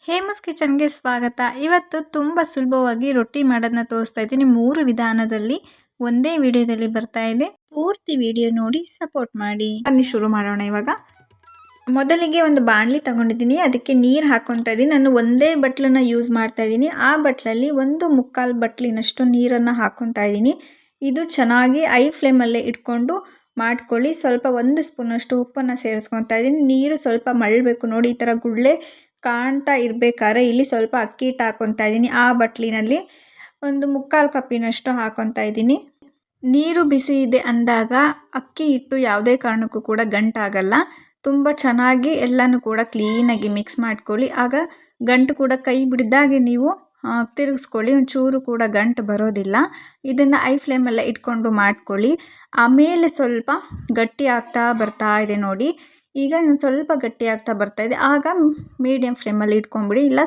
ಹೇಮಸ್ ಕಿಚನ್ಗೆ ಸ್ವಾಗತ. ಇವತ್ತು ತುಂಬ ಸುಲಭವಾಗಿ ರೊಟ್ಟಿ ಮಾಡೋದನ್ನ ತೋರಿಸ್ತಾ ಇದ್ದೀನಿ. 3 ವಿಧಾನದಲ್ಲಿ ಒಂದೇ ವಿಡಿಯೋದಲ್ಲಿ ಬರ್ತಾ ಇದೆ. ಪೂರ್ತಿ ವಿಡಿಯೋ ನೋಡಿ ಸಪೋರ್ಟ್ ಮಾಡಿ. ಬನ್ನಿ ಶುರು ಮಾಡೋಣ. ಇವಾಗ ಮೊದಲಿಗೆ ಒಂದು ಬಾಣಲಿ ತಗೊಂಡಿದ್ದೀನಿ. ಅದಕ್ಕೆ ನೀರು ಹಾಕ್ಕೊತಾ ಇದ್ದೀನಿ. ನಾನು ಒಂದೇ ಬಟ್ಲನ್ನ ಯೂಸ್ ಮಾಡ್ತಾ ಇದ್ದೀನಿ. ಆ ಬಟ್ಲಲ್ಲಿ 1/4 ಬಟ್ಲಿನಷ್ಟು ನೀರನ್ನು ಹಾಕ್ಕೊತಾ ಇದ್ದೀನಿ. ಇದು ಚೆನ್ನಾಗಿ ಐ ಫ್ಲೇಮಲ್ಲೇ ಇಟ್ಕೊಂಡು ಮಾಡ್ಕೊಳ್ಳಿ. ಸ್ವಲ್ಪ 1 ಸ್ಪೂನಷ್ಟು ಉಪ್ಪನ್ನು ಸೇರಿಸ್ಕೊತಾ ಇದ್ದೀನಿ. ನೀರು ಸ್ವಲ್ಪ ಮಳ್ಳಬೇಕು ನೋಡಿ, ಈ ಥರ ಗುಳ್ಳೆ ಕಾಣ್ತಾ ಇರಬೇಕಾದ್ರೆ ಇಲ್ಲಿ ಸ್ವಲ್ಪ ಅಕ್ಕಿ ಹಿಟ್ಟು ಹಾಕ್ಕೊತಾ ಇದ್ದೀನಿ. ಆ ಬಟ್ಲಿನಲ್ಲಿ 1/4 ಕಪ್ಪಿನಷ್ಟು ಹಾಕ್ಕೊತಾ ಇದ್ದೀನಿ. ನೀರು ಬಿಸಿ ಇದೆ ಅಂದಾಗ ಅಕ್ಕಿ ಹಿಟ್ಟು ಯಾವುದೇ ಕಾರಣಕ್ಕೂ ಕೂಡ ಗಂಟಾಗಲ್ಲ. ತುಂಬ ಚೆನ್ನಾಗಿ ಎಲ್ಲನೂ ಕೂಡ ಕ್ಲೀನಾಗಿ ಮಿಕ್ಸ್ ಮಾಡ್ಕೊಳ್ಳಿ. ಆಗ ಗಂಟು ಕೂಡ ಕೈ ಬಿಡ್ದಾಗೆ ನೀವು ತಿರುಗಿಸ್ಕೊಳ್ಳಿ. ಒಂಚೂರು ಕೂಡ ಗಂಟು ಬರೋದಿಲ್ಲ. ಇದನ್ನು ಐ ಫ್ಲೇಮಲ್ಲೇ ಇಟ್ಕೊಂಡು ಮಾಡ್ಕೊಳ್ಳಿ. ಆಮೇಲೆ ಸ್ವಲ್ಪ ಗಟ್ಟಿ ಆಗ್ತಾ ಬರ್ತಾ ಇದೆ ನೋಡಿ. ಈಗ ಸ್ವಲ್ಪ ಗಟ್ಟಿ ಆಗ್ತಾ ಬರ್ತಾ ಇದೆ. ಆಗ ಮೀಡಿಯಮ್ ಫ್ಲೇಮಲ್ಲಿ ಇಟ್ಕೊಂಡ್ಬಿಡಿ, ಇಲ್ಲ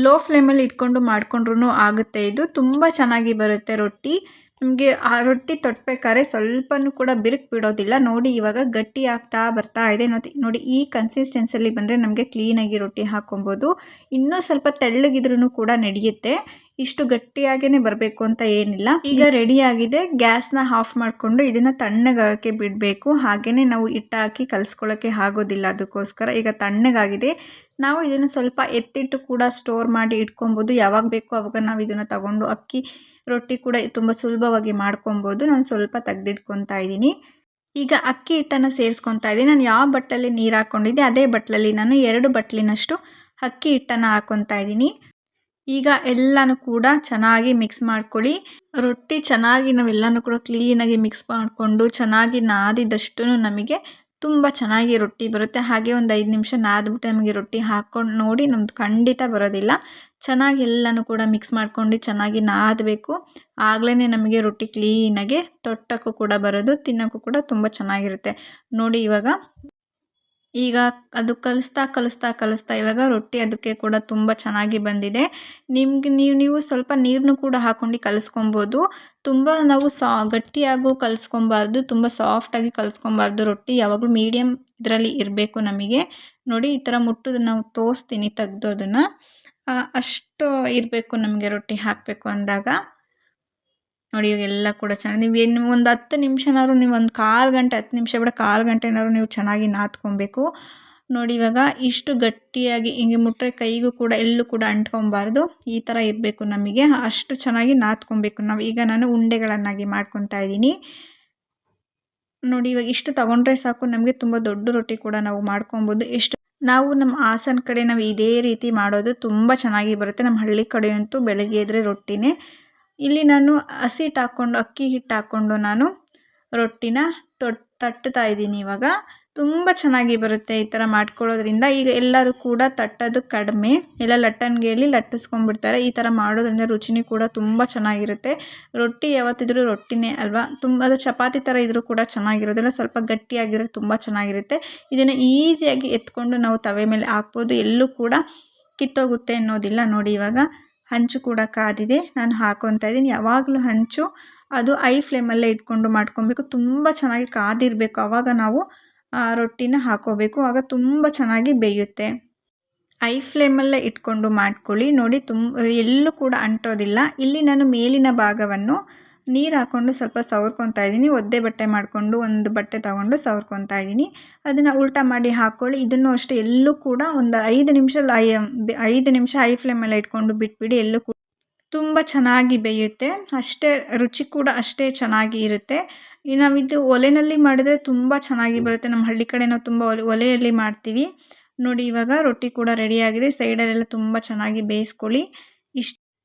ಲೋ ಫ್ಲೇಮಲ್ಲಿ ಇಟ್ಕೊಂಡು ಮಾಡ್ಕೊಂಡ್ರೂ ಆಗುತ್ತೆ. ಇದು ತುಂಬ ಚೆನ್ನಾಗಿ ಬರುತ್ತೆ ರೊಟ್ಟಿ. ನಿಮಗೆ ಆ ರೊಟ್ಟಿ ತೊಟ್ಬೇಕಾದ್ರೆ ಸ್ವಲ್ಪನೂ ಕೂಡ ಬಿರುಕು ಬಿಡೋದಿಲ್ಲ ನೋಡಿ. ಇವಾಗ ಗಟ್ಟಿ ಆಗ್ತಾ ಬರ್ತಾ ಇದೆ ನೋಡಿ. ಈ ಕನ್ಸಿಸ್ಟೆನ್ಸಿಯಲ್ಲಿ ಬಂದರೆ ನಮಗೆ ಕ್ಲೀನಾಗಿ ರೊಟ್ಟಿ ಹಾಕ್ಕೊಬೋದು. ಇನ್ನೂ ಸ್ವಲ್ಪ ತೆಳ್ಳಗಿದ್ರೂ ಕೂಡ ನಡೆಯುತ್ತೆ. ಇಷ್ಟು ಗಟ್ಟಿಯಾಗೇ ಬರಬೇಕು ಅಂತ ಏನಿಲ್ಲ. ಈಗ ರೆಡಿಯಾಗಿದೆ. ಗ್ಯಾಸ್ನ ಆಫ್ ಮಾಡಿಕೊಂಡು ಇದನ್ನು ತಣ್ಣಗಾಗೋಕ್ಕೆ ಬಿಡಬೇಕು. ಹಾಗೆಯೇ ನಾವು ಹಿಟ್ಟು ಹಾಕಿ ಕಲಿಸ್ಕೊಳ್ಳೋಕ್ಕೆ ಆಗೋದಿಲ್ಲ, ಅದಕ್ಕೋಸ್ಕರ ಈಗ ತಣ್ಣಗಾಗಿದೆ. ನಾವು ಇದನ್ನು ಸ್ವಲ್ಪ ಎತ್ತಿಟ್ಟು ಕೂಡ ಸ್ಟೋರ್ ಮಾಡಿ ಇಟ್ಕೊಬೋದು. ಯಾವಾಗ ಬೇಕೋ ಆವಾಗ ನಾವು ಇದನ್ನು ತಗೊಂಡು ಅಕ್ಕಿ ರೊಟ್ಟಿ ಕೂಡ ತುಂಬ ಸುಲಭವಾಗಿ ಮಾಡ್ಕೊಬೋದು. ನಾನು ಸ್ವಲ್ಪ ತೆಗೆದಿಟ್ಕೊತಾ ಇದ್ದೀನಿ. ಈಗ ಅಕ್ಕಿ ಹಿಟ್ಟನ್ನು ಸೇರಿಸ್ಕೊತಾ ಇದ್ದೀನಿ. ನಾನು ಯಾವ ಬಟ್ಟಲಲ್ಲಿ ನೀರು ಹಾಕ್ಕೊಂಡಿದ್ದೆ ಅದೇ ಬಟ್ಟಲಲ್ಲಿ ನಾನು 2 ಬಟ್ಲಿನಷ್ಟು ಅಕ್ಕಿ ಹಿಟ್ಟನ್ನು ಹಾಕ್ಕೊತಾ ಇದ್ದೀನಿ. ಈಗ ಎಲ್ಲನೂ ಕೂಡ ಚೆನ್ನಾಗಿ ಮಿಕ್ಸ್ ಮಾಡ್ಕೊಳ್ಳಿ. ರೊಟ್ಟಿ ಚೆನ್ನಾಗಿ ನಾವೆಲ್ಲನೂ ಕೂಡ ಕ್ಲೀನಾಗಿ ಮಿಕ್ಸ್ ಮಾಡಿಕೊಂಡು ಚೆನ್ನಾಗಿ ನಾದಿದಷ್ಟು ನಮಗೆ ತುಂಬ ಚೆನ್ನಾಗಿ ರೊಟ್ಟಿ ಬರುತ್ತೆ. ಹಾಗೆ ಒಂದು 5 ನಿಮಿಷ ನಾದ್ಬಿಟ್ಟು ನಮಗೆ ರೊಟ್ಟಿ ಹಾಕ್ಕೊಂಡು ನೋಡಿ, ನಮ್ದು ಖಂಡಿತ ಬರೋದಿಲ್ಲ. ಚೆನ್ನಾಗಿ ಎಲ್ಲನೂ ಕೂಡ ಮಿಕ್ಸ್ ಮಾಡ್ಕೊಂಡು ಚೆನ್ನಾಗಿ ನಾದಬೇಕು. ಆಗಲೇ ನಮಗೆ ರೊಟ್ಟಿ ಕ್ಲೀನಾಗಿ ತೊಟ್ಟಕ್ಕೂ ಕೂಡ ಬರೋದು, ತಿನ್ನೋಕ್ಕೂ ಕೂಡ ತುಂಬ ಚೆನ್ನಾಗಿರುತ್ತೆ ನೋಡಿ. ಈಗ ಅದು ಕಲಿಸ್ತಾ ಇವಾಗ ರೊಟ್ಟಿ ಅದಕ್ಕೆ ಕೂಡ ತುಂಬ ಚೆನ್ನಾಗಿ ಬಂದಿದೆ. ನಿಮ್ಗೆ ನೀವು ಸ್ವಲ್ಪ ನೀರನ್ನು ಕೂಡ ಹಾಕ್ಕೊಂಡು ಕಲಿಸ್ಕೊಬೋದು. ತುಂಬ ನಾವು ಗಟ್ಟಿಯಾಗೂ ಕಲಿಸ್ಕೊಬಾರ್ದು, ತುಂಬ ಸಾಫ್ಟಾಗಿ ಕಲಿಸ್ಕೊಬಾರ್ದು. ರೊಟ್ಟಿ ಯಾವಾಗಲೂ ಮೀಡಿಯಮ್ ಇದರಲ್ಲಿ ಇರಬೇಕು ನಮಗೆ ನೋಡಿ. ಈ ಥರ ಮುಟ್ಟೋದು ನಾವು ತೋರಿಸ್ತೀನಿ ತೆಗ್ದೋದನ್ನು, ಅಷ್ಟು ಇರಬೇಕು ನಮಗೆ ರೊಟ್ಟಿ ಹಾಕಬೇಕು ಅಂದಾಗ ನೋಡಿ. ಇವಾಗೆಲ್ಲ ಕೂಡ ಚೆನ್ನಾಗಿ ನೀವೇನು ಒಂದು 10 ನಿಮಿಷನಾದ್ರು ನೀವು ಒಂದು 1/4 ಗಂಟೆ, 10 ನಿಮಿಷ ಬೇಡ 1/4 ಗಂಟೆನಾದ್ರು ನೀವು ಚೆನ್ನಾಗಿ ನಾದ್ಕೊಬೇಕು ನೋಡಿ. ಇವಾಗ ಇಷ್ಟು ಗಟ್ಟಿಯಾಗಿ ಹಿಂಗೆ ಮುಟ್ಟರೆ ಕೈಗೂ ಕೂಡ ಎಲ್ಲೂ ಕೂಡ ಅಂಟ್ಕೊಬಾರ್ದು. ಈ ಥರ ಇರಬೇಕು ನಮಗೆ, ಅಷ್ಟು ಚೆನ್ನಾಗಿ ನಾದ್ಕೊಬೇಕು ನಾವು. ಈಗ ನಾನು ಉಂಡೆಗಳನ್ನಾಗಿ ಮಾಡ್ಕೊತಾ ಇದ್ದೀನಿ ನೋಡಿ. ಇವಾಗ ಇಷ್ಟು ತಗೊಂಡ್ರೆ ಸಾಕು, ನಮಗೆ ತುಂಬ ದೊಡ್ಡ ರೊಟ್ಟಿ ಕೂಡ ನಾವು ಮಾಡ್ಕೊಬೋದು. ನಾವು ನಮ್ಮ ಹಾಸನ ಕಡೆ ನಾವು ಇದೇ ರೀತಿ ಮಾಡೋದು ತುಂಬ ಚೆನ್ನಾಗಿ ಬರುತ್ತೆ. ನಮ್ಮ ಹಳ್ಳಿ ಕಡೆಯಂತೂ ಬೆಳಗ್ಗೆ ಎದ್ರೆ ರೊಟ್ಟಿನೇ. ಇಲ್ಲಿ ನಾನು ಹಸಿ ಹಿಟ್ಟು ಹಾಕ್ಕೊಂಡು, ಅಕ್ಕಿ ಹಿಟ್ಟು ಹಾಕ್ಕೊಂಡು ನಾನು ರೊಟ್ಟಿನ ತಟ್ತಾ ಇದ್ದೀನಿ. ಇವಾಗ ತುಂಬ ಚೆನ್ನಾಗಿ ಬರುತ್ತೆ ಈ ಥರ ಮಾಡ್ಕೊಳ್ಳೋದ್ರಿಂದ. ಈಗ ಎಲ್ಲರೂ ಕೂಡ ತಟ್ಟೋದು ಕಡಿಮೆ, ಎಲ್ಲ ಲಟ್ಟಣಿಗೆಯಲ್ಲಿ ಲಟ್ಟಿಸ್ಕೊಂಡ್ಬಿಡ್ತಾರೆ. ಈ ಥರ ಮಾಡೋದ್ರಿಂದ ರುಚಿನೂ ಕೂಡ ತುಂಬ ಚೆನ್ನಾಗಿರುತ್ತೆ. ರೊಟ್ಟಿ ಯಾವತ್ತಿದ್ರೂ ರೊಟ್ಟಿನೇ ಅಲ್ವಾ. ಅದು ಚಪಾತಿ ಥರ ಇದ್ರೂ ಕೂಡ ಚೆನ್ನಾಗಿರೋದಿಲ್ಲ, ಸ್ವಲ್ಪ ಗಟ್ಟಿಯಾಗಿರೋ ತುಂಬ ಚೆನ್ನಾಗಿರುತ್ತೆ. ಇದನ್ನು ಈಸಿಯಾಗಿ ಎತ್ಕೊಂಡು ನಾವು ತವೆ ಮೇಲೆ ಹಾಕ್ಬೋದು, ಎಲ್ಲೂ ಕೂಡ ಕಿತ್ತೋಗುತ್ತೆ ಅನ್ನೋದಿಲ್ಲ ನೋಡಿ. ಇವಾಗ ಹಂಚು ಕೂಡ ಕಾದಿದೆ, ನಾನು ಹಾಕ್ಕೊತಾ ಇದ್ದೀನಿ. ಯಾವಾಗಲೂ ಹಂಚು ಅದು ಐ ಫ್ಲೇಮಲ್ಲೇ ಇಟ್ಕೊಂಡು ಮಾಡ್ಕೊಬೇಕು. ತುಂಬ ಚೆನ್ನಾಗಿ ಕಾದಿರಬೇಕು, ಆವಾಗ ನಾವು ರೊಟ್ಟಿನ ಹಾಕೋಬೇಕು, ಆಗ ತುಂಬ ಚೆನ್ನಾಗಿ ಬೇಯುತ್ತೆ. ಐ ಫ್ಲೇಮಲ್ಲೇ ಇಟ್ಕೊಂಡು ಮಾಡ್ಕೊಳ್ಳಿ ನೋಡಿ. ಎಲ್ಲೂ ಕೂಡ ಅಂಟೋದಿಲ್ಲ. ಇಲ್ಲಿ ನಾನು ಮೇಲಿನ ಭಾಗವನ್ನು ನೀರು ಹಾಕ್ಕೊಂಡು ಸ್ವಲ್ಪ ಸವರ್ಕೊತಾ ಇದ್ದೀನಿ. ಒದ್ದೆ ಬಟ್ಟೆ ಮಾಡಿಕೊಂಡು ಒಂದು ಬಟ್ಟೆ ತಗೊಂಡು ಸವರ್ಕೊತಾ ಇದ್ದೀನಿ. ಅದನ್ನು ಉಲ್ಟಾ ಮಾಡಿ ಹಾಕ್ಕೊಳ್ಳಿ. ಇದನ್ನು ಅಷ್ಟೇ ಎಲ್ಲೂ ಕೂಡ ಒಂದು 5 ನಿಮಿಷ ಐ ಫ್ಲೇಮಲ್ಲೇ ಇಟ್ಕೊಂಡು ಬಿಟ್ಬಿಡಿ. ಎಲ್ಲೂ ಕೂಡ ತುಂಬ ಚೆನ್ನಾಗಿ ಬೇಯುತ್ತೆ. ಅಷ್ಟೇ ರುಚಿ ಕೂಡ ಅಷ್ಟೇ ಚೆನ್ನಾಗಿ ಇರುತ್ತೆ. ನಾವಿದು ಒಲೆಯಲ್ಲಿ ಮಾಡಿದ್ರೆ ತುಂಬ ಚೆನ್ನಾಗಿ ಬರುತ್ತೆ. ನಮ್ಮ ಹಳ್ಳಿ ಕಡೆ ನಾವು ತುಂಬ ಒಲೆಯಲ್ಲಿ ಮಾಡ್ತೀವಿ ನೋಡಿ. ಇವಾಗ ರೊಟ್ಟಿ ಕೂಡ ರೆಡಿಯಾಗಿದೆ. ಸೈಡಲ್ಲೆಲ್ಲ ತುಂಬ ಚೆನ್ನಾಗಿ ಬೇಯಿಸ್ಕೊಳ್ಳಿ.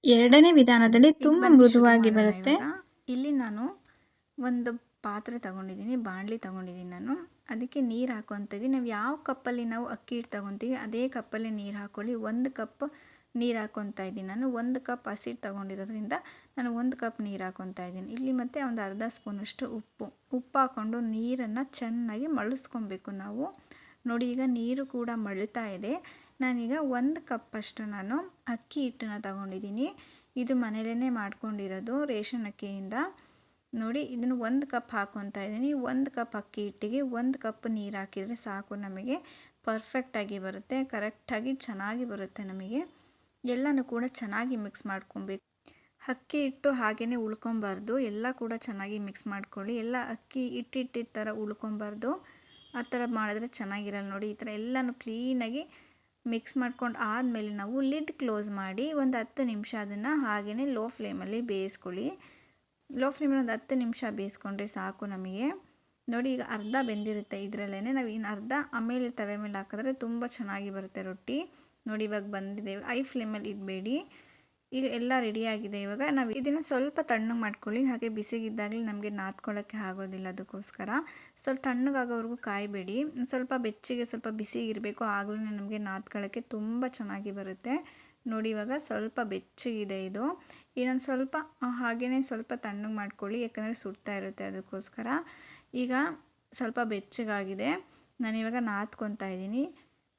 ಎರಡನೇ ವಿಧಾನದಲ್ಲಿ ತುಂಬ ಮೃದುವಾಗಿ ಬರುತ್ತೆ. ಇಲ್ಲಿ ನಾನು ಒಂದು ಪಾತ್ರೆ ತಗೊಂಡಿದ್ದೀನಿ, ಬಾಣಲಿ ತಗೊಂಡಿದ್ದೀನಿ ನಾನು. ಅದಕ್ಕೆ ನೀರು ಹಾಕ್ಕೊತಾ ಇದ್ದೀನಿ. ನಾವು ಯಾವ ಕಪ್ಪಲ್ಲಿ ನಾವು ಅಕ್ಕಿ ಹಿಟ್ಟು ತಗೊತೀವಿ ಅದೇ ಕಪ್ಪಲ್ಲಿ ನೀರು ಹಾಕ್ಕೊಳ್ಳಿ. 1 ಕಪ್ ನೀರು ಹಾಕ್ಕೊತಾ ಇದ್ದೀನಿ ನಾನು. 1 ಕಪ್ ಹಸಿಟ್ಟು ತಗೊಂಡಿರೋದ್ರಿಂದ ನಾನು 1 ಕಪ್ ನೀರು ಹಾಕ್ಕೊತಾ ಇದ್ದೀನಿ. ಇಲ್ಲಿ ಮತ್ತು ಒಂದು ಅರ್ಧ ಸ್ಪೂನಷ್ಟು ಉಪ್ಪು ಹಾಕ್ಕೊಂಡು ನೀರನ್ನು ಚೆನ್ನಾಗಿ ಮಳ್ಳಿಸ್ಕೊಬೇಕು ನಾವು ನೋಡಿ. ಈಗ ನೀರು ಕೂಡ ಮಳ್ತಾ ಇದೆ. ನಾನೀಗ 1 ಕಪ್ಪಷ್ಟು ನಾನು ಅಕ್ಕಿ ಹಿಟ್ಟನ್ನು ತಗೊಂಡಿದ್ದೀನಿ. ಇದು ಮನೇಲೇ ಮಾಡ್ಕೊಂಡಿರೋದು ರೇಷನ್ ಅಕ್ಕಿಯಿಂದ ನೋಡಿ. ಇದನ್ನು 1 ಕಪ್ ಹಾಕ್ಕೊತಾ ಇದ್ದೀನಿ. 1 ಕಪ್ ಅಕ್ಕಿ ಹಿಟ್ಟಿಗೆ 1 ಕಪ್ ನೀರು ಹಾಕಿದರೆ ಸಾಕು ನಮಗೆ. ಪರ್ಫೆಕ್ಟಾಗಿ ಬರುತ್ತೆ, ಕರೆಕ್ಟಾಗಿ ಚೆನ್ನಾಗಿ ಬರುತ್ತೆ ನಮಗೆ. ಎಲ್ಲನೂ ಕೂಡ ಚೆನ್ನಾಗಿ ಮಿಕ್ಸ್ ಮಾಡ್ಕೊಬೇಕು. ಅಕ್ಕಿ ಹಿಟ್ಟು ಹಾಗೆಯೇ ಉಳ್ಕೊಬಾರ್ದು, ಎಲ್ಲ ಕೂಡ ಚೆನ್ನಾಗಿ ಮಿಕ್ಸ್ ಮಾಡ್ಕೊಳ್ಳಿ. ಎಲ್ಲ ಅಕ್ಕಿ ಹಿಟ್ಟಿಟ್ಟಿದ ಥರ ಉಳ್ಕೊಬಾರ್ದು, ಆ ಥರ ಮಾಡಿದ್ರೆ ಚೆನ್ನಾಗಿರಲ್ಲ ನೋಡಿ. ಈ ಥರ ಎಲ್ಲನೂ ಕ್ಲೀನಾಗಿ ಮಿಕ್ಸ್ ಮಾಡ್ಕೊಂಡು ಆದಮೇಲೆ ನಾವು ಲಿಡ್ ಕ್ಲೋಸ್ ಮಾಡಿ ಒಂದು 10 ನಿಮಿಷ ಅದನ್ನು ಹಾಗೆಯೇ ಲೋ ಫ್ಲೇಮಲ್ಲಿ ಬೇಯಿಸ್ಕೊಳ್ಳಿ. ಲೋ ಫ್ಲೇಮಲ್ಲಿ ಒಂದು 10 ನಿಮಿಷ ಬೇಯಿಸ್ಕೊಂಡ್ರೆ ಸಾಕು ನಮಗೆ. ನೋಡಿ ಈಗ ಅರ್ಧ ಬೆಂದಿರುತ್ತೆ, ಇದರಲ್ಲೇ ನಾವು ಇನ್ನು ಅರ್ಧ ಆಮೇಲೆ ತವೆ ಮೇಲೆ ಹಾಕಿದ್ರೆ ತುಂಬ ಚೆನ್ನಾಗಿ ಬರುತ್ತೆ ರೊಟ್ಟಿ. ನೋಡಿ ಇವಾಗ ಬಂದಿದೆ, ಐ ಫ್ಲೇಮಲ್ಲಿ ಇಡಬೇಡಿ. ಈಗ ಎಲ್ಲ ರೆಡಿಯಾಗಿದೆ. ಇವಾಗ ನಾವು ಇದನ್ನು ಸ್ವಲ್ಪ ತಣ್ಣಗೆ ಮಾಡ್ಕೊಳ್ಳಿ, ಹಾಗೆ ಬಿಸಿಗಿದ್ದಾಗಲೇ ನಮಗೆ ನಾದ್ಕೊಳ್ಳೋಕ್ಕೆ ಆಗೋದಿಲ್ಲ, ಅದಕ್ಕೋಸ್ಕರ ಸ್ವಲ್ಪ ತಣ್ಣಗಾಗೋವರೆಗೂ ಕಾಯಬೇಡಿ. ಸ್ವಲ್ಪ ಬೆಚ್ಚಗೆ ಸ್ವಲ್ಪ ಬಿಸಿಗಿರಬೇಕು, ಆಗಲೇ ನಮಗೆ ನಾದ್ಕೊಳ್ಳೋಕ್ಕೆ ತುಂಬ ಚೆನ್ನಾಗಿ ಬರುತ್ತೆ. ನೋಡಿ ಇವಾಗ ಸ್ವಲ್ಪ ಬೆಚ್ಚಗಿದೆ ಇದು. ಇನ್ನೊಂದು ಸ್ವಲ್ಪ ಹಾಗೆಯೇ ಸ್ವಲ್ಪ ತಣ್ಣಗೆ ಮಾಡ್ಕೊಳ್ಳಿ, ಯಾಕಂದರೆ ಸುಡ್ತಾ ಇರುತ್ತೆ, ಅದಕ್ಕೋಸ್ಕರ. ಈಗ ಸ್ವಲ್ಪ ಬೆಚ್ಚಗಾಗಿದೆ, ನಾನಿವಾಗ ನಾದ್ಕೊತಾ ಇದ್ದೀನಿ.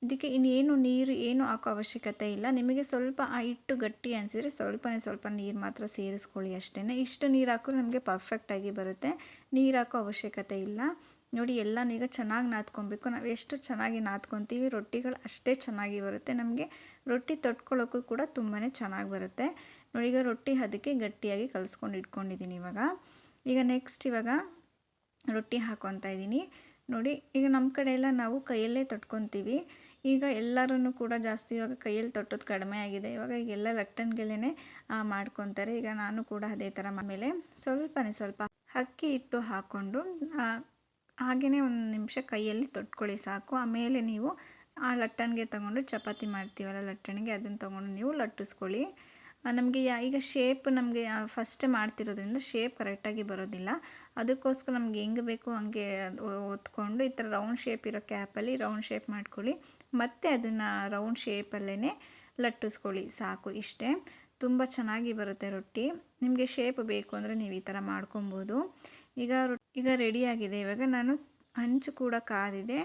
ಇದಕ್ಕೆ ಇನ್ನೇನು ನೀರು ಏನು ಹಾಕೋ ಅವಶ್ಯಕತೆ ಇಲ್ಲ. ನಿಮಗೆ ಸ್ವಲ್ಪ ಆ ಹಿಟ್ಟು ಗಟ್ಟಿ ಅನಿಸಿದರೆ ಸ್ವಲ್ಪ ನೀರು ಮಾತ್ರ ಸೇರಿಸ್ಕೊಳ್ಳಿ ಅಷ್ಟೇ. ಇಷ್ಟು ನೀರು ಹಾಕಿದ್ರೆ ನಮಗೆ ಪರ್ಫೆಕ್ಟಾಗಿ ಬರುತ್ತೆ, ನೀರು ಹಾಕೋ ಅವಶ್ಯಕತೆ ಇಲ್ಲ. ನೋಡಿ ಎಲ್ಲನೂ ಈಗ ಚೆನ್ನಾಗಿ ನಾದ್ಕೊಬೇಕು. ನಾವು ಎಷ್ಟು ಚೆನ್ನಾಗಿ ನಾದ್ಕೊತೀವಿ ರೊಟ್ಟಿಗಳು ಅಷ್ಟೇ ಚೆನ್ನಾಗಿ ಬರುತ್ತೆ ನಮಗೆ. ರೊಟ್ಟಿ ತೊಟ್ಕೊಳ್ಳೋಕ್ಕೂ ಕೂಡ ತುಂಬಾ ಚೆನ್ನಾಗಿ ಬರುತ್ತೆ. ನೋಡಿ ಈಗ ರೊಟ್ಟಿ ಅದಕ್ಕೆ ಗಟ್ಟಿಯಾಗಿ ಕಲಿಸ್ಕೊಂಡು ಇಟ್ಕೊಂಡಿದ್ದೀನಿ. ಈಗ ನೆಕ್ಸ್ಟ್ ರೊಟ್ಟಿ ಹಾಕ್ಕೊತಾ ಇದ್ದೀನಿ. ನೋಡಿ ಈಗ ನಮ್ಮ ಕಡೆ ಎಲ್ಲ ನಾವು ಕೈಯಲ್ಲೇ ತೊಟ್ಕೊತೀವಿ. ಈಗ ಎಲ್ಲರೂ ಕೂಡ ಜಾಸ್ತಿ ಇವಾಗ ಕೈಯಲ್ಲಿ ತೊಟ್ಟೋದು ಕಡಿಮೆ ಆಗಿದೆ. ಈಗೆಲ್ಲ ಲಟ್ಟಣಿಗೆಲ್ಲೇ ಮಾಡ್ಕೊತಾರೆ. ಈಗ ನಾನು ಕೂಡ ಅದೇ ಥರ ಆಮೇಲೆ ಸ್ವಲ್ಪ ಅಕ್ಕಿ ಹಿಟ್ಟು ಹಾಕ್ಕೊಂಡು ಹಾಗೆಯೇ ಒಂದು ನಿಮಿಷ ಕೈಯಲ್ಲಿ ತೊಟ್ಕೊಳ್ಳಿ ಸಾಕು. ಆಮೇಲೆ ನೀವು ಆ ಲಟ್ಟಣಿಗೆ ತೊಗೊಂಡು ಚಪಾತಿ ಮಾಡ್ತೀವಲ್ಲ ಲಟ್ಟಣಿಗೆ, ಅದನ್ನು ತೊಗೊಂಡು ನೀವು ಲಟ್ಟಿಸ್ಕೊಳ್ಳಿ. ನಮಗೆ ಈಗ ಶೇಪ್ ನಮಗೆ ಫಸ್ಟೇ ಮಾಡ್ತಿರೋದ್ರಿಂದ ಶೇಪ್ ಕರೆಕ್ಟಾಗಿ ಬರೋದಿಲ್ಲ, ಅದಕ್ಕೋಸ್ಕರ ನಮ್ಗೆ ಹೆಂಗೆ ಬೇಕು ಹಂಗೆ ಒತ್ಕೊಂಡು ಈ ಥರ ರೌಂಡ್ ಶೇಪ್ ಇರೋ ಕ್ಯಾಪಲ್ಲಿ ರೌಂಡ್ ಶೇಪ್ ಮಾಡ್ಕೊಳ್ಳಿ. ಮತ್ತು ಅದನ್ನು ರೌಂಡ್ ಶೇಪಲ್ಲೇ ಲಟ್ಟಿಸ್ಕೊಳ್ಳಿ ಸಾಕು, ಇಷ್ಟೇ. ತುಂಬ ಚೆನ್ನಾಗಿ ಬರುತ್ತೆ ರೊಟ್ಟಿ. ನಿಮಗೆ ಶೇಪ್ ಬೇಕು ಅಂದರೆ ನೀವು ಈ ಥರ ಮಾಡ್ಕೊಬೋದು. ಈಗ ರೆಡಿಯಾಗಿದೆ. ಇವಾಗ ನಾನು ಹಂಚು ಕೂಡ ಕಾದಿದೆ.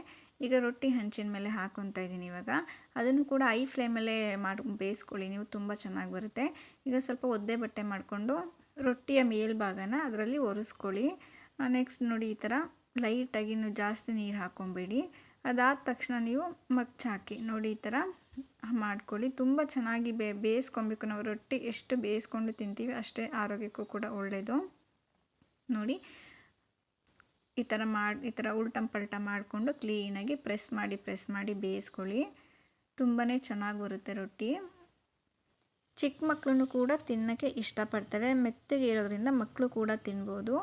ಈಗ ರೊಟ್ಟಿ ಹಂಚಿನ ಮೇಲೆ ಹಾಕ್ಕೊತಾ ಇದ್ದೀನಿ. ಅದನ್ನು ಕೂಡ ಐ ಫ್ಲೇಮಲ್ಲೇ ಬೇಯಿಸ್ಕೊಳ್ಳಿ ನೀವು, ತುಂಬ ಚೆನ್ನಾಗಿ ಬರುತ್ತೆ. ಈಗ ಸ್ವಲ್ಪ ಒದ್ದೆ ಬಟ್ಟೆ ಮಾಡಿಕೊಂಡು ರೊಟ್ಟಿಯ ಮೇಲ್ಭಾಗನ ಅದರಲ್ಲಿ ಒರೆಸ್ಕೊಳ್ಳಿ. ನೆಕ್ಸ್ಟ್ ನೋಡಿ ಈ ಥರ ಲೈಟಾಗಿ ನೀವು ಜಾಸ್ತಿ ನೀರು ಹಾಕ್ಕೊಬೇಡಿ. ಅದಾದ ತಕ್ಷಣ ನೀವು ಮಗ್ಚಾಕಿ ನೋಡಿ ಈ ಥರ ಮಾಡ್ಕೊಳ್ಳಿ. ತುಂಬ ಚೆನ್ನಾಗಿ ಬೇಯಿಸ್ಕೊಬೇಕು. ನಾವು ರೊಟ್ಟಿ ಎಷ್ಟು ಬೇಯಿಸ್ಕೊಂಡು ತಿಂತೀವಿ ಅಷ್ಟೇ ಆರೋಗ್ಯಕ್ಕೂ ಕೂಡ ಒಳ್ಳೆಯದು. ನೋಡಿ ಈ ಥರ ಉಲ್ಟಂ ಪಲ್ಟ ಮಾಡಿಕೊಂಡು ಕ್ಲೀನಾಗಿ ಪ್ರೆಸ್ ಮಾಡಿ ಬೇಯಿಸ್ಕೊಳ್ಳಿ. ತುಂಬಾ ಚೆನ್ನಾಗಿ ಬರುತ್ತೆ ರೊಟ್ಟಿ. ಚಿಕ್ಕ ಮಕ್ಕಳು ಕೂಡ ತಿನ್ನೋಕ್ಕೆ ಇಷ್ಟಪಡ್ತಾರೆ, ಮೆತ್ತಗೆ ಇರೋದ್ರಿಂದ ಮಕ್ಕಳು ಕೂಡ ತಿನ್ಬೋದು.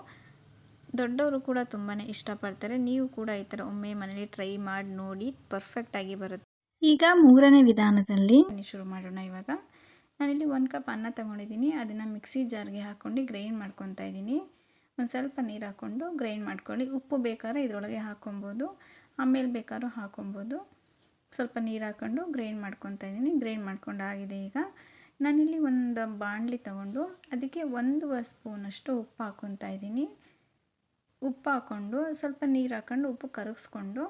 ದೊಡ್ಡವರು ಕೂಡ ತುಂಬಾ ಇಷ್ಟಪಡ್ತಾರೆ. ನೀವು ಕೂಡ ಈ ಥರ ಒಮ್ಮೆ ಮನೇಲಿ ಟ್ರೈ ಮಾಡಿ ನೋಡಿ, ಪರ್ಫೆಕ್ಟಾಗಿ ಬರುತ್ತೆ. ಈಗ ಮೂರನೇ ವಿಧಾನದಲ್ಲಿ ಶುರು ಮಾಡೋಣ. ನಾನಿಲ್ಲಿ 1 ಕಪ್ ಅನ್ನ ತೊಗೊಂಡಿದ್ದೀನಿ. ಅದನ್ನು ಮಿಕ್ಸಿ ಜಾರ್ಗೆ ಹಾಕ್ಕೊಂಡು ಗ್ರೈಂಡ್ ಮಾಡ್ಕೊತಾ ಇದ್ದೀನಿ. ಒಂದು ಸ್ವಲ್ಪ ನೀರು ಹಾಕ್ಕೊಂಡು ಗ್ರೈಂಡ್ ಮಾಡ್ಕೊಳ್ಳಿ. ಉಪ್ಪು ಬೇಕಾದ್ರೆ ಇದರೊಳಗೆ ಹಾಕ್ಕೊಬೋದು, ಆಮೇಲೆ ಬೇಕಾದ್ರೂ ಹಾಕ್ಕೊಬೋದು. ಸ್ವಲ್ಪ ನೀರು ಹಾಕ್ಕೊಂಡು ಗ್ರೈಂಡ್ ಮಾಡ್ಕೊತಾ ಇದ್ದೀನಿ. ಗ್ರೈಂಡ್ ಮಾಡ್ಕೊಂಡು ಆಗಿದೆ. ಈಗ ನಾನಿಲ್ಲಿ ಒಂದು ಬಾಣಲಿ ತೊಗೊಂಡು ಅದಕ್ಕೆ 1 ಸ್ಪೂನಷ್ಟು ಉಪ್ಪು ಹಾಕ್ಕೊತಾ ಇದ್ದೀನಿ. ಉಪ್ಪು ಹಾಕ್ಕೊಂಡು ಸ್ವಲ್ಪ ನೀರು ಹಾಕ್ಕೊಂಡು ಉಪ್ಪು ಕರಗಿಸ್ಕೊಂಡು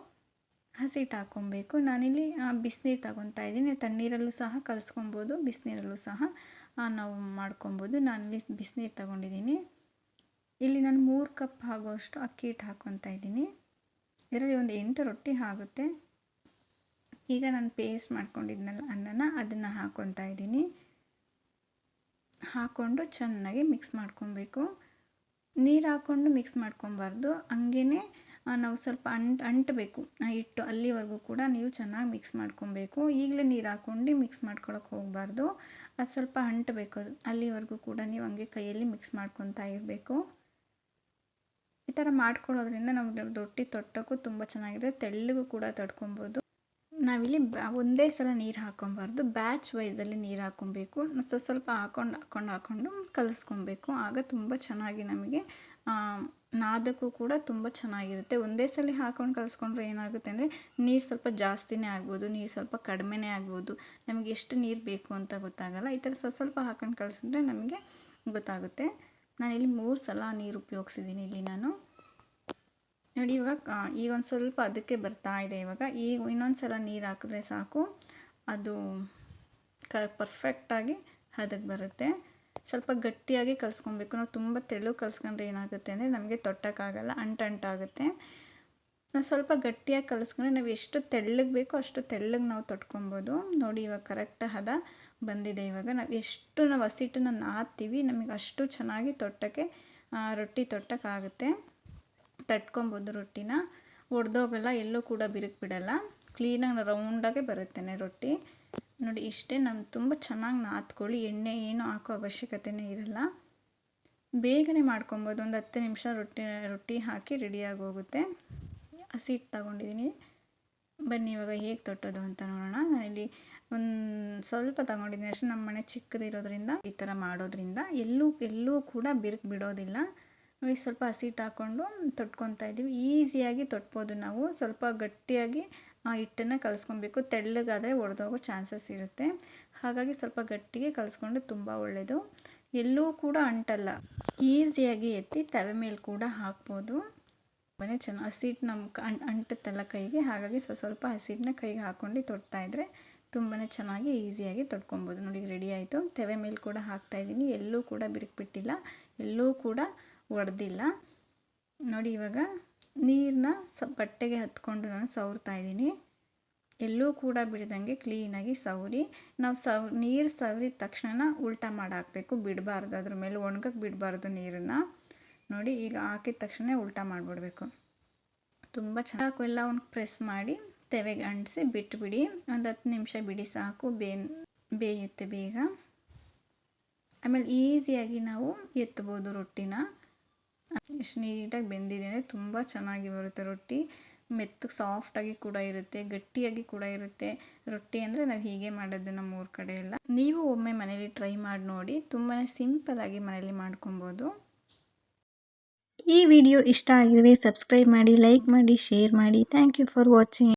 ಹಸಿಟ್ಟು ಹಾಕ್ಕೊಬೇಕು. ನಾನಿಲ್ಲಿ ಬಿಸಿನೀರು ತಗೊತಾ ಇದ್ದೀನಿ. ತಣ್ಣೀರಲ್ಲೂ ಸಹ ಕಲಿಸ್ಕೊಬೋದು, ಬಿಸಿನೀರಲ್ಲೂ ಸಹ ನಾವು ಮಾಡ್ಕೊಬೋದು. ನಾನಿಲ್ಲಿ ಬಿಸಿನೀರು ತಗೊಂಡಿದ್ದೀನಿ. ಇಲ್ಲಿ ನಾನು 3 ಕಪ್ ಆಗುವಷ್ಟು ಅಕ್ಕಿ ಹಿಟ್ಟು ಹಾಕ್ಕೊತಾ ಇದ್ದೀನಿ. ಇದರಲ್ಲಿ ಒಂದು 8 ರೊಟ್ಟಿ ಆಗುತ್ತೆ. ಈಗ ನಾನು ಪೇಸ್ಟ್ ಮಾಡ್ಕೊಂಡಿದ್ನಲ್ಲ ಅನ್ನನ ಅದನ್ನು ಹಾಕ್ಕೊತಾ ಇದ್ದೀನಿ. ಹಾಕ್ಕೊಂಡು ಚೆನ್ನಾಗಿ ಮಿಕ್ಸ್ ಮಾಡ್ಕೊಬೇಕು. ನೀರು ಹಾಕ್ಕೊಂಡು ಮಿಕ್ಸ್ ಮಾಡ್ಕೊಬಾರ್ದು, ಹಂಗೇ ನಾವು ಸ್ವಲ್ಪ ಅಂಟಬೇಕು ಹಿಟ್ಟು, ಅಲ್ಲಿವರೆಗೂ ಕೂಡ ನೀವು ಚೆನ್ನಾಗಿ ಮಿಕ್ಸ್ ಮಾಡ್ಕೊಬೇಕು. ಈಗಲೇ ನೀರು ಹಾಕ್ಕೊಂಡು ಮಿಕ್ಸ್ ಮಾಡ್ಕೊಳಕ್ಕೆ ಹೋಗಬಾರ್ದು, ಅದು ಸ್ವಲ್ಪ ಅಂಟಬೇಕು. ಅಲ್ಲಿವರೆಗೂ ಕೂಡ ನೀವು ಹಂಗೆ ಕೈಯಲ್ಲಿ ಮಿಕ್ಸ್ ಮಾಡ್ಕೊತಾ ಇರಬೇಕು. ಈ ಥರ ಮಾಡ್ಕೊಳ್ಳೋದ್ರಿಂದ ನಮಗೆ ರೊಟ್ಟಿ ತೊಟ್ಟೋಕ್ಕೂ ತುಂಬ ಚೆನ್ನಾಗಿದೆ, ತೆಳ್ಳಗೂ ಕೂಡ ತಡ್ಕೊಬೋದು. ನಾವಿಲ್ಲಿ ಒಂದೇ ಸಲ ನೀರು ಹಾಕ್ಕೊಬಾರ್ದು, ಬ್ಯಾಚ್ ವೈಸಲ್ಲಿ ನೀರು ಹಾಕ್ಕೊಬೇಕು. ಸ್ವಲ್ಪ ಹಾಕ್ಕೊಂಡು ಕಲಿಸ್ಕೊಬೇಕು. ಆಗ ತುಂಬ ಚೆನ್ನಾಗಿ ನಮಗೆ ನಾದಕ್ಕೂ ಕೂಡ ತುಂಬ ಚೆನ್ನಾಗಿರುತ್ತೆ. ಒಂದೇ ಸಲ ಹಾಕ್ಕೊಂಡು ಕಲಿಸ್ಕೊಂಡ್ರೆ ಏನಾಗುತ್ತೆ ಅಂದರೆ ನೀರು ಸ್ವಲ್ಪ ಜಾಸ್ತಿನೇ ಆಗ್ಬೋದು, ನೀರು ಸ್ವಲ್ಪ ಕಡಿಮೆನೇ ಆಗ್ಬೋದು. ನಮಗೆ ಎಷ್ಟು ನೀರು ಬೇಕು ಅಂತ ಗೊತ್ತಾಗಲ್ಲ. ಈ ಥರ ಸ್ವಲ್ಪ ಹಾಕ್ಕೊಂಡು ಕಲಿಸಿದ್ರೆ ನಮಗೆ ಗೊತ್ತಾಗುತ್ತೆ. ನಾನಿಲ್ಲಿ 3 ಸಲ ನೀರು ಉಪಯೋಗಿಸಿದ್ದೀನಿ ಇಲ್ಲಿ ನಾನು. ನೋಡಿ ಈಗ ಒಂದು ಸ್ವಲ್ಪ ಅದಕ್ಕೆ ಬರ್ತಾ ಇದೆ. ಈಗ ಇನ್ನೊಂದು ಸಲ ನೀರು ಹಾಕಿದ್ರೆ ಸಾಕು, ಅದು ಪರ್ಫೆಕ್ಟಾಗಿ ಅದಕ್ಕೆ ಬರುತ್ತೆ. ಸ್ವಲ್ಪ ಗಟ್ಟಿಯಾಗಿ ಕಲಿಸ್ಕೊಬೇಕು. ನಾವು ತುಂಬ ತೆಳು ಕಲಿಸ್ಕೊಂಡ್ರೆ ಏನಾಗುತ್ತೆ ಅಂದರೆ ನಮಗೆ ತೊಟ್ಟಕ್ಕಾಗಲ್ಲ, ಅಂಟಾಗುತ್ತೆ. ಸ್ವಲ್ಪ ಗಟ್ಟಿಯಾಗಿ ಕಲಿಸ್ಕೊಂಡ್ರೆ ನಾವು ಎಷ್ಟು ತೆಳ್ಳಗೆ ಬೇಕೋ ಅಷ್ಟು ತೆಳ್ಳಗೆ ನಾವು ತೊಟ್ಕೊಬೋದು. ನೋಡಿ ಇವಾಗ ಕರೆಕ್ಟ್ ಹದ ಬಂದಿದೆ. ಇವಾಗ ನಾವು ಹಸಿಟ್ಟನ್ನು ನಾದ್ತೀವಿ ನಮಗೆ ಅಷ್ಟು ಚೆನ್ನಾಗಿ ರೊಟ್ಟಿ ತೊಟ್ಟಕ್ಕಾಗುತ್ತೆ. ತಟ್ಕೊಬೋದು ರೊಟ್ಟಿನ, ಒಡೆದೋಗಲ್ಲ, ಎಲ್ಲೂ ಕೂಡ ಬಿರುಕು ಬಿಡಲ್ಲ, ಕ್ಲೀನಾಗಿ ರೌಂಡಾಗೆ ಬರುತ್ತೇನೆ ರೊಟ್ಟಿ. ನೋಡಿ ಇಷ್ಟೇ. ತುಂಬ ಚೆನ್ನಾಗಿ ನಾದ್ಕೊಳ್ಳಿ, ಎಣ್ಣೆ ಏನು ಹಾಕೋ ಅವಶ್ಯಕತೆಯೇ ಇರಲ್ಲ, ಬೇಗನೆ ಮಾಡ್ಕೊಬೋದು. ಒಂದು 10 ನಿಮಿಷ ರೊಟ್ಟಿ ಹಾಕಿ ರೆಡಿಯಾಗಿ ಹೋಗುತ್ತೆ. ಹಸಿ ಹಿಟ್ಟು ತಗೊಂಡಿದ್ದೀನಿ. ಬನ್ನಿ ಇವಾಗ ಹೇಗೆ ತೊಟ್ಟೋದು ಅಂತ ನೋಡೋಣ. ನಾನಿಲ್ಲಿ ಒಂದು ಸ್ವಲ್ಪ ತಗೊಂಡಿದ್ದೀನಿ ಅಷ್ಟೇ. ನಮ್ಮ ಮನೆ ಚಿಕ್ಕದಿರೋದ್ರಿಂದ ಈ ಥರ ಮಾಡೋದ್ರಿಂದ ಎಲ್ಲೂ ಕೂಡ ಬಿರುಕು ಬಿಡೋದಿಲ್ಲ. ನೋಡಿ ಸ್ವಲ್ಪ ಹಸಿ ಹಿಟ್ಟು ಹಾಕ್ಕೊಂಡು ತೊಟ್ಕೊತಾ ಇದ್ದೀವಿ. ಈಸಿಯಾಗಿ ತೊಟ್ಬೋದು ನಾವು. ಸ್ವಲ್ಪ ಗಟ್ಟಿಯಾಗಿ ಆ ಹಿಟ್ಟನ್ನು ಕಲಿಸ್ಕೊಬೇಕು. ತೆಳ್ಳಗಾದರೆ ಒಡೆದೋಗೋ ಚಾನ್ಸಸ್ ಇರುತ್ತೆ. ಹಾಗಾಗಿ ಸ್ವಲ್ಪ ಗಟ್ಟಿಗೆ ಕಲಿಸ್ಕೊಂಡ್ರೆ ತುಂಬ ಒಳ್ಳೆಯದು. ಎಲ್ಲೂ ಕೂಡ ಅಂಟಲ್ಲ, ಈಸಿಯಾಗಿ ಎತ್ತಿ ತವೆ ಮೇಲೆ ಕೂಡ ಹಾಕ್ಬೋದು. ತುಂಬಾ ಚೆನ್ನಾಗಿ ಹಸಿ ಹಿಟ್ಟು ನಮ್ಗೆ ಅಂಟುತ್ತಲ್ಲ ಕೈಗೆ, ಹಾಗಾಗಿ ಸ್ವಲ್ಪ ಹಸಿ ಹಿಟ್ಟನ್ನ ಕೈಗೆ ಹಾಕ್ಕೊಂಡು ತೊಟ್ತಾಯಿದ್ರೆ ತುಂಬಾ ಚೆನ್ನಾಗಿ ಈಸಿಯಾಗಿ ತೊಟ್ಕೊಬೋದು. ನೋಡಿ ರೆಡಿ ಆಯಿತು. ತವೆ ಮೇಲೆ ಕೂಡ ಹಾಕ್ತಾಯಿದ್ದೀನಿ. ಎಲ್ಲೂ ಕೂಡ ಬಿರುಕು ಬಿಟ್ಟಿಲ್ಲ, ಎಲ್ಲೂ ಕೂಡ ಒಡೆದಿಲ್ಲ. ನೋಡಿ ಇವಾಗ ನೀರನ್ನ ಬಟ್ಟೆಗೆ ಹತ್ಕೊಂಡು ನಾನು ಸವರ್ತಾ ಇದ್ದೀನಿ. ಎಲ್ಲೂ ಕೂಡ ಬಿಡದಂಗೆ ಕ್ಲೀನಾಗಿ ಸವರಿ. ನಾವು ನೀರು ಸವರಿದ ತಕ್ಷಣ ಉಲ್ಟಾ ಮಾಡಿ ಹಾಕಬೇಕು, ಬಿಡಬಾರ್ದು. ಅದ್ರ ಮೇಲೆ ಒಣಗಕ್ಕೆ ಬಿಡಬಾರ್ದು ನೀರನ್ನು. ನೋಡಿ ಈಗ ಹಾಕಿದ ತಕ್ಷಣ ಉಲ್ಟಾ ಮಾಡಿಬಿಡ್ಬೇಕು. ತುಂಬ ಚೆನ್ನಾಗಿ ಎಲ್ಲವನ್ನು ಪ್ರೆಸ್ ಮಾಡಿ ತೆವೆಗೆ ಅಂಟಿಸಿ ಬಿಟ್ಟುಬಿಡಿ. ಒಂದು 10 ನಿಮಿಷ ಬಿಡಿ ಸಾಕು, ಬೇಯುತ್ತೆ ಬೇಗ. ಆಮೇಲೆ ಈಸಿಯಾಗಿ ನಾವು ಎತ್ತಬೋದು ರೊಟ್ಟಿನ. ಎಷ್ಟು ನೀಟಾಗಿ ಬೆಂದಿದೆ ಅಂದರೆ ತುಂಬ ಚೆನ್ನಾಗಿ ಬರುತ್ತೆ ರೊಟ್ಟಿ. ಮೆತ್ತಗೆ ಸಾಫ್ಟಾಗಿ ಕೂಡ ಇರುತ್ತೆ, ಗಟ್ಟಿಯಾಗಿ ಕೂಡ ಇರುತ್ತೆ. ರೊಟ್ಟಿ ಅಂದರೆ ನಾವು ಹೀಗೆ ಮಾಡೋದು ನಮ್ಮೂರ ಕಡೆ ಎಲ್ಲ. ನೀವು ಒಮ್ಮೆ ಮನೇಲಿ ಟ್ರೈ ಮಾಡಿ ನೋಡಿ, ತುಂಬಾ ಸಿಂಪಲ್ಲಾಗಿ ಮನೇಲಿ ಮಾಡ್ಕೊಬೋದು. ಈ ವಿಡಿಯೋ ಇಷ್ಟ ಆಗಿದರೆ ಸಬ್ಸ್ಕ್ರೈಬ್ ಮಾಡಿ, ಲೈಕ್ ಮಾಡಿ, ಶೇರ್ ಮಾಡಿ. Thank you for watching.